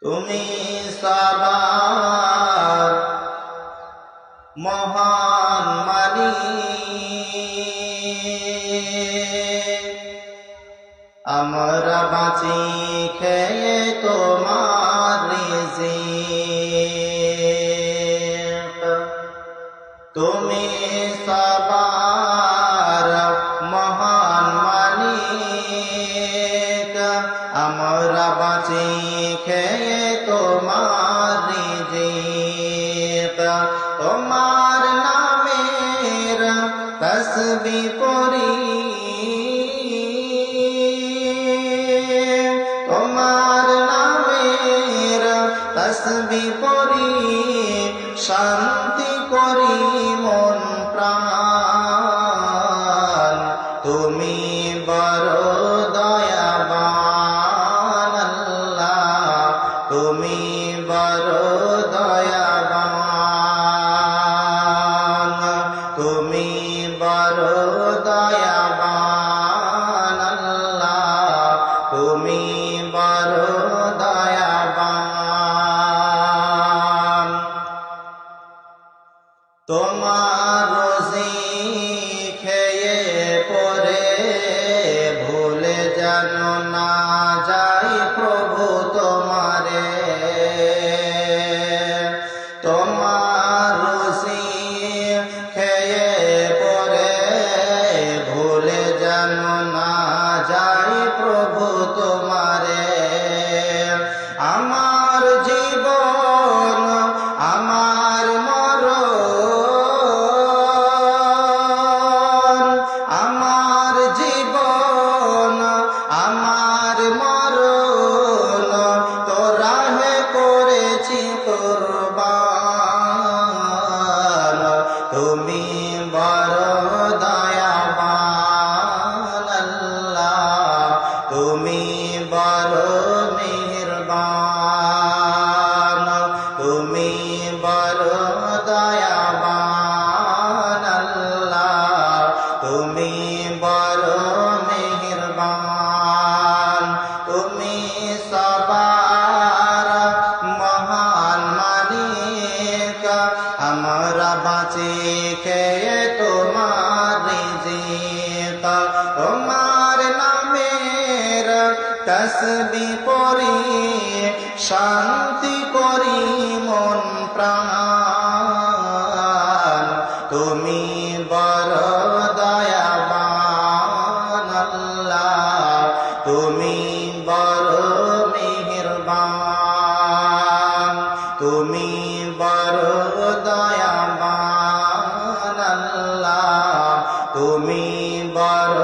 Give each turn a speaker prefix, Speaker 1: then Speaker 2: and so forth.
Speaker 1: তুমি সবার মহান মালিক, আমরা বাঁচি খেয়ে তোমার রিজিক। তুমি সবার মহান মালিক, আমরা বাঁচি খেয়ে তোমার রিজিক। তোমার নামের তসবিহ পড়ি, তোমার নামের তসবিহ পড়ি, শান্তি করি মন প্রাণ। তুমি বড় দয়াবান আল্লাহ, তুমি বড় দয়াবান, তুমি বড় দয়াবান আল্লাহ, তুমি বড় দয়াবান। তোমার রোজি খেয়ে পরে ভুলে যেন না যাই প্রভু তোমারে। তোমার রোজি খেয়ে পরে ভুলে যেন না যাই প্রভু তোমারে। আমার জীবন আমার মরণ, আমার জীবন আমার মরণ তোরাহে করেছি কুরবান। তুমি বড় দয়াবান আল্লাহ, তুমি বড় মেহেরবান, তুমি বড় দয়াবান আল্লাহ, তুমি বড় মেহেরবান। তুমি সবার মহান মালিক, আমরা বাঁচি খেয়ে তোমার রিজিক। তোমার নামের তসবিহ পড়ি, শান্তি করি মন প্রাণ। তুমি বড় দয়াবান আল্লাহ, তুমি বড় মেহেরবান, তুমি বড় দয়াবান আল্লাহ, তুমি বড়